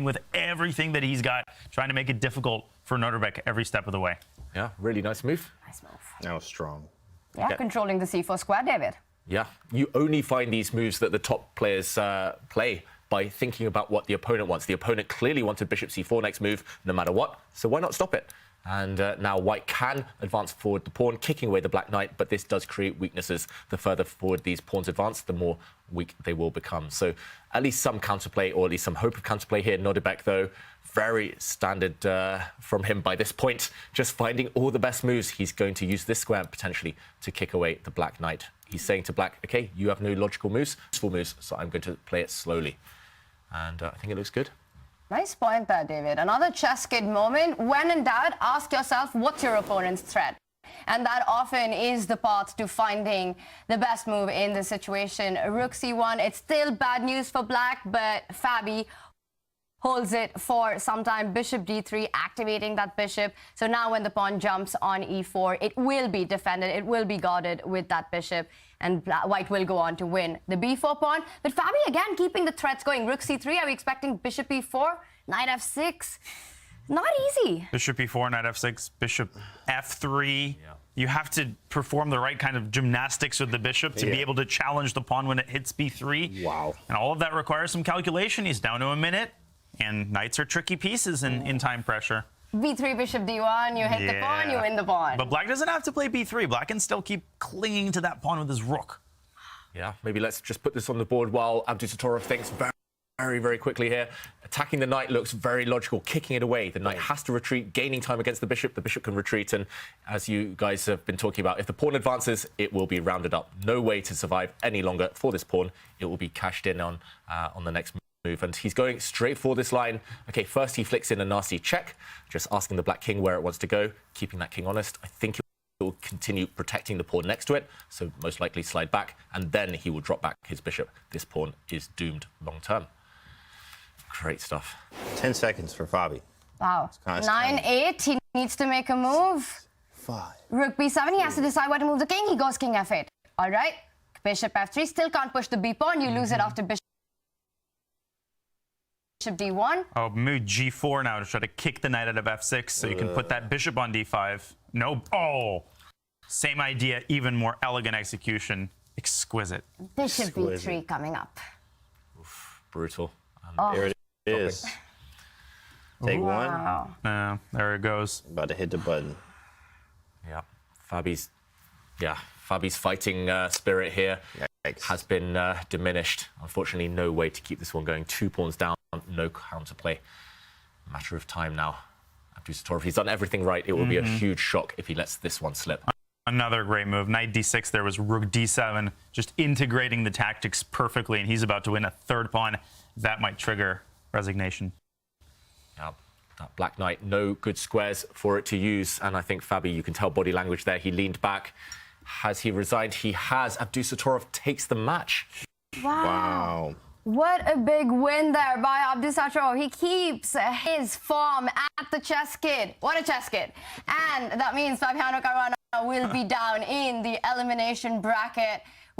with everything that he's got, trying to make it difficult for Nodirbek every step of the way. Yeah, really nice move. Nice move. That was strong. Yeah, controlling the c4 square, David. Yeah, you only find these moves that the top players play by thinking about what the opponent wants. The opponent clearly wanted bishop c4 next move, no matter what, so why not stop it? And now white can advance forward the pawn, kicking away the black knight, but this does create weaknesses. The further forward these pawns advance, the more weak they will become. So at least some counterplay, or at least some hope of counterplay here. Nodirbek, though, very standard from him by this point. Just finding all the best moves. He's going to use this square potentially to kick away the black knight. He's saying to black, OK, you have no logical moves, useful moves, so I'm going to play it slowly. And I think it looks good. Nice point there, David. Another chess kid moment. When in doubt, ask yourself, what's your opponent's threat? And that often is the path to finding the best move in this situation. Rook c1, it's still bad news for black, but Fabi holds it for some time. Bishop d3, activating that bishop. So now when the pawn jumps on e4, it will be defended. It will be guarded with that bishop. And white will go on to win the b4 pawn. But Fabi, again, keeping the threats going. Rook c3, are we expecting bishop e4? Knight f6? Not easy. Bishop e4, knight f6, bishop f3. Yeah. You have to perform the right kind of gymnastics with the bishop to be able to challenge the pawn when it hits b3. Wow. And all of that requires some calculation. He's down to a minute. And knights are tricky pieces in time pressure. b3, bishop d1, you hit the pawn, you win the pawn. But black doesn't have to play b3. Black can still keep clinging to that pawn with his rook. Yeah, maybe let's just put this on the board while Abdusattorov thinks very quickly here. Attacking the knight looks very logical, kicking it away. The knight has to retreat, gaining time against the bishop. The bishop can retreat, and as you guys have been talking about, if the pawn advances, it will be rounded up. No way to survive any longer for this pawn. It will be cashed in on the next move. And he's going straight for this line. OK, first he flicks in a nasty check, just asking the black king where it wants to go, keeping that king honest. I think he'll continue protecting the pawn next to it, so most likely slide back, and then he will drop back his bishop. This pawn is doomed long term. Great stuff. 10 seconds for Fabi. Wow. 9-8, he needs to make a move. 5. Rook b7, he has to decide where to move the king. He goes king f8. All right. Bishop f3, still can't push the b pawn. You lose it after bishop d1. Oh, move g4 now to try to kick the knight out of f6 so you can put that bishop on d5. No. Oh, same idea, even more elegant execution. Exquisite. Bishop b3 coming up. Oof, brutal. There it is. Take one. There it goes. About to hit the button. Yeah, Fabi's fighting spirit here has been diminished. Unfortunately, no way to keep this one going. 2 pawns down, no counterplay. Matter of time now. Abdusattorov, he's done everything right. It will be a huge shock if he lets this one slip. Another great move. Knight d6, there was rook d7, just integrating the tactics perfectly, and he's about to win a third pawn. That might trigger resignation. Yeah, that black knight, no good squares for it to use. And I think Fabi, you can tell body language there. He leaned back. Has he resigned? He has. Abdusattorov takes the match. Wow. What a big win there by Abdusattorov. He keeps his form at the chess kid. What a chess kid. And that means Fabiano Caruana will be down in the elimination bracket.